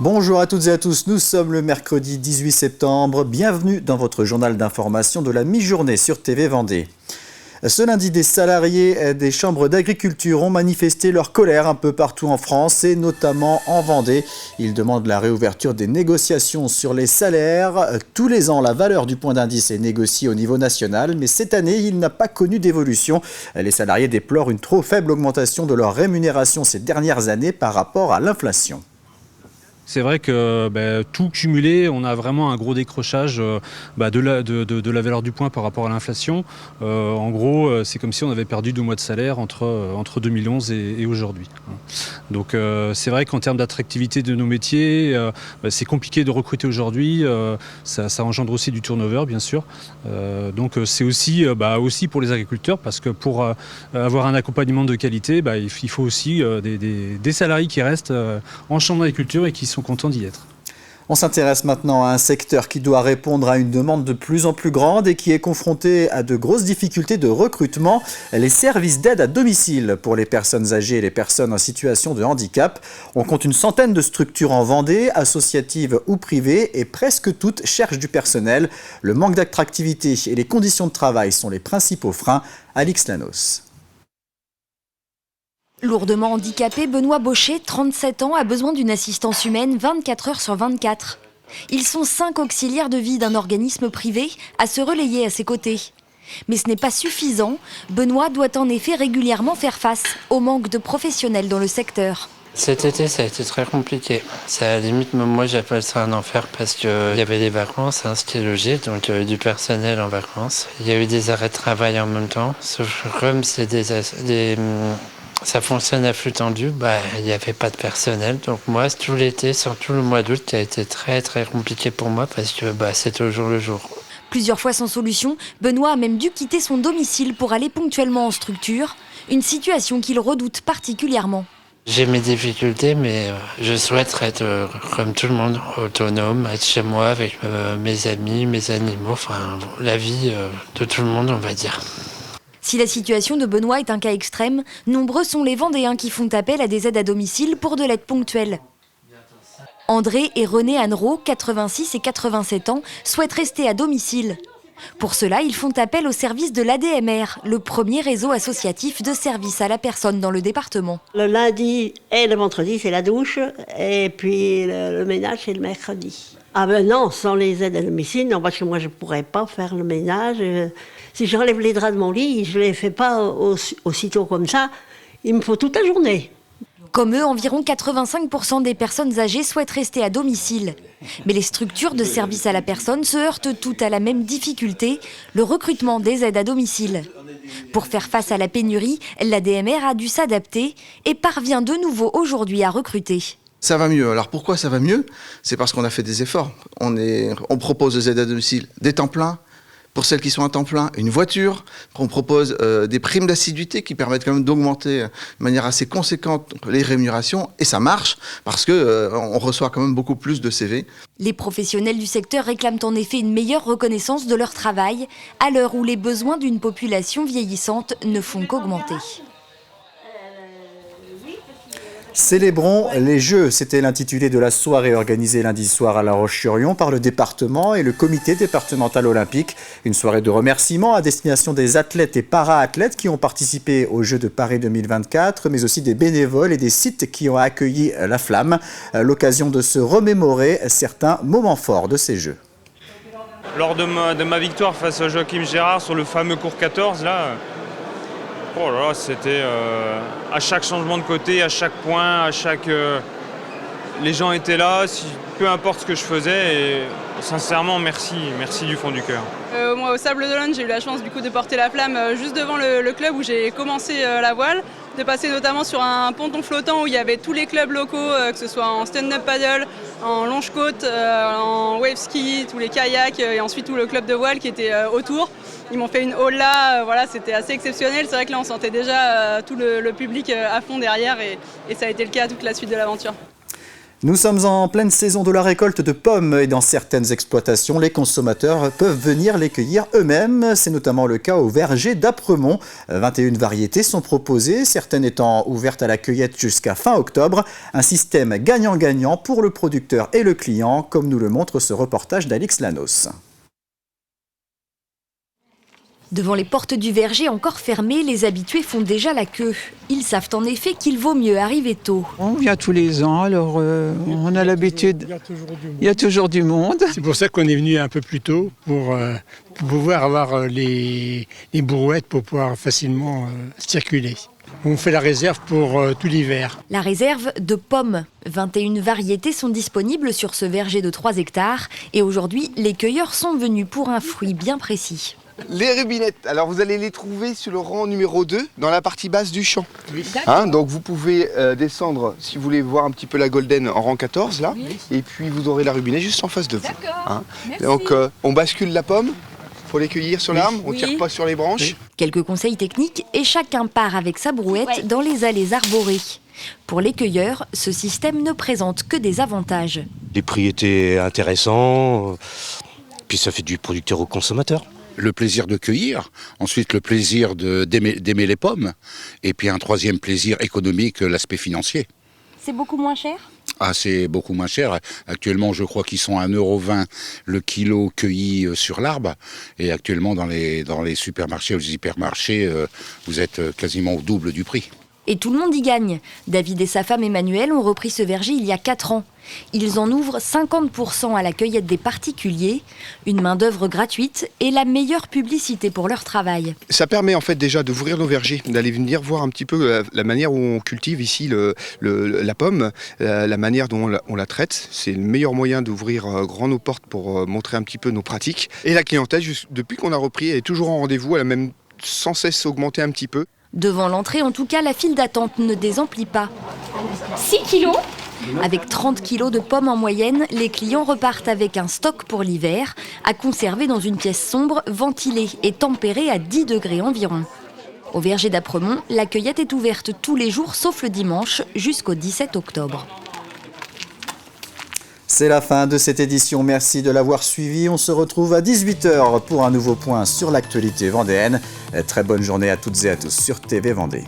Bonjour à toutes et à tous, nous sommes le mercredi 18 septembre. Bienvenue dans votre journal d'information de la mi-journée sur TV Vendée. Ce lundi, des salariés des chambres d'agriculture ont manifesté leur colère un peu partout en France et notamment en Vendée. Ils demandent la réouverture des négociations sur les salaires. Tous les ans, la valeur du point d'indice est négociée au niveau national, mais cette année, il n'a pas connu d'évolution. Les salariés déplorent une trop faible augmentation de leur rémunération ces dernières années par rapport à l'inflation. C'est vrai que tout cumulé, on a vraiment un gros décrochage de la valeur du point par rapport à l'inflation. En gros, c'est comme si on avait perdu 2 mois de salaire entre 2011 et aujourd'hui. Donc c'est vrai qu'en termes d'attractivité de nos métiers, c'est compliqué de recruter aujourd'hui. Ça engendre aussi du turnover, bien sûr. Donc c'est aussi pour les agriculteurs, parce que pour avoir un accompagnement de qualité, il faut aussi des salariés qui restent en chambre d'agriculture et qui sont contents d'y être. On s'intéresse maintenant à un secteur qui doit répondre à une demande de plus en plus grande et qui est confronté à de grosses difficultés de recrutement, les services d'aide à domicile pour les personnes âgées et les personnes en situation de handicap. On compte une centaine de structures en Vendée, associatives ou privées, et presque toutes cherchent du personnel. Le manque d'attractivité et les conditions de travail sont les principaux freins. Alix Lanos. Lourdement handicapé, Benoît Baucher, 37 ans, a besoin d'une assistance humaine 24 heures sur 24. Ils sont 5 auxiliaires de vie d'un organisme privé à se relayer à ses côtés. Mais ce n'est pas suffisant. Benoît doit en effet régulièrement faire face au manque de professionnels dans le secteur. Cet été, ça a été très compliqué. C'est à la limite, même moi, j'appelle ça un enfer parce qu'il y avait des vacances, ce qui est logique, donc du personnel en vacances. Il y a eu des arrêts de travail en même temps, sauf que comme c'est ça fonctionne à flux tendu, il n'y avait pas de personnel. Donc moi, tout l'été, surtout le mois d'août, qui a été très très compliqué pour moi parce que c'était au jour le jour. Plusieurs fois sans solution, Benoît a même dû quitter son domicile pour aller ponctuellement en structure, une situation qu'il redoute particulièrement. J'ai mes difficultés, mais je souhaite être comme tout le monde, autonome, être chez moi avec mes amis, mes animaux, enfin la vie de tout le monde, on va dire. Si la situation de Benoît est un cas extrême, nombreux sont les Vendéens qui font appel à des aides à domicile pour de l'aide ponctuelle. André et René Annereau, 86 et 87 ans, souhaitent rester à domicile. Pour cela, ils font appel au service de l'ADMR, le premier réseau associatif de services à la personne dans le département. Le lundi et le vendredi, c'est la douche, et puis le ménage, c'est le mercredi. Ah ben non, sans les aides à domicile, non, parce que moi je ne pourrais pas faire le ménage. Si j'enlève les draps de mon lit, je ne les fais pas aussitôt comme ça, il me faut toute la journée. Comme eux, environ 85% des personnes âgées souhaitent rester à domicile. Mais les structures de services à la personne se heurtent toutes à la même difficulté, le recrutement des aides à domicile. Pour faire face à la pénurie, l'ADMR a dû s'adapter et parvient de nouveau aujourd'hui à recruter. Ça va mieux. Alors pourquoi ça va mieux? C'est parce qu'on a fait des efforts. On propose des aides à domicile, des temps pleins. Pour celles qui sont à temps plein, une voiture. On propose des primes d'assiduité qui permettent quand même d'augmenter de manière assez conséquente les rémunérations. Et ça marche parce qu'on reçoit quand même beaucoup plus de CV. Les professionnels du secteur réclament en effet une meilleure reconnaissance de leur travail à l'heure où les besoins d'une population vieillissante ne font qu'augmenter. Célébrons les Jeux, c'était l'intitulé de la soirée organisée lundi soir à La Roche-sur-Yon par le département et le comité départemental olympique. Une soirée de remerciements à destination des athlètes et para-athlètes qui ont participé aux Jeux de Paris 2024, mais aussi des bénévoles et des sites qui ont accueilli la flamme. L'occasion de se remémorer certains moments forts de ces Jeux. Lors de ma victoire face à Joachim Gérard sur le fameux cours 14, là, oh là là, c'était à chaque changement de côté, à chaque point, les gens étaient là, peu importe ce que je faisais, et sincèrement, merci du fond du cœur. Moi, au Sable d'Olonne, j'ai eu la chance du coup de porter la flamme juste devant le club où j'ai commencé la voile, de passer notamment sur un ponton flottant où il y avait tous les clubs locaux, que ce soit en stand-up paddle, en longe-côte, en wave ski, tous les kayaks, et ensuite tout le club de voile qui était autour. Ils m'ont fait une haul là, voilà, c'était assez exceptionnel. C'est vrai que là, on sentait déjà tout le public à fond derrière et ça a été le cas toute la suite de l'aventure. Nous sommes en pleine saison de la récolte de pommes et dans certaines exploitations, les consommateurs peuvent venir les cueillir eux-mêmes. C'est notamment le cas au verger d'Apremont. 21 variétés sont proposées, certaines étant ouvertes à la cueillette jusqu'à fin octobre. Un système gagnant-gagnant pour le producteur et le client, comme nous le montre ce reportage d'Alix Lanos. Devant les portes du verger encore fermées, les habitués font déjà la queue. Ils savent en effet qu'il vaut mieux arriver tôt. On vient tous les ans, alors on a l'habitude. Il y a toujours du monde. C'est pour ça qu'on est venu un peu plus tôt, pour pouvoir avoir les brouettes, pour pouvoir facilement circuler. On fait la réserve pour tout l'hiver. La réserve de pommes. 21 variétés sont disponibles sur ce verger de 3 hectares. Et aujourd'hui, les cueilleurs sont venus pour un fruit bien précis. Les rubinettes, alors vous allez les trouver sur le rang numéro 2, dans la partie basse du champ. Oui. Donc vous pouvez descendre, si vous voulez voir un petit peu la golden, en rang 14, là. Oui. Et puis vous aurez la rubinette juste en face de vous. Donc on bascule la pomme pour les cueillir sur l'arbre, on ne tire pas sur les branches. Oui. Quelques conseils techniques et chacun part avec sa brouette dans les allées arborées. Pour les cueilleurs, ce système ne présente que des avantages. Les prix étaient intéressants, puis ça fait du producteur au consommateur. Le plaisir de cueillir, ensuite le plaisir d'aimer les pommes, et puis un troisième plaisir économique, l'aspect financier. C'est beaucoup moins cher ? Ah, c'est beaucoup moins cher. Actuellement, je crois qu'ils sont à 1,20 € le kilo cueilli sur l'arbre. Et actuellement, dans les supermarchés ou les hypermarchés, vous êtes quasiment au double du prix. Et tout le monde y gagne. David et sa femme Emmanuel ont repris ce verger il y a 4 ans. Ils en ouvrent 50% à la cueillette des particuliers, une main-d'œuvre gratuite et la meilleure publicité pour leur travail. Ça permet en fait déjà d'ouvrir nos vergers, d'aller venir voir un petit peu la manière où on cultive ici la pomme, la manière dont on la traite. C'est le meilleur moyen d'ouvrir grand nos portes pour montrer un petit peu nos pratiques. Et la clientèle, depuis qu'on a repris, elle est toujours en rendez-vous, elle a même sans cesse augmenté un petit peu. Devant l'entrée, en tout cas, la file d'attente ne désemplit pas. 6 kilos. Avec 30 kilos de pommes en moyenne, les clients repartent avec un stock pour l'hiver, à conserver dans une pièce sombre, ventilée et tempérée à 10 degrés environ. Au verger d'Apremont, la cueillette est ouverte tous les jours sauf le dimanche jusqu'au 17 octobre. C'est la fin de cette édition, merci de l'avoir suivi. On se retrouve à 18 h pour un nouveau point sur l'actualité vendéenne. Très bonne journée à toutes et à tous sur TV Vendée.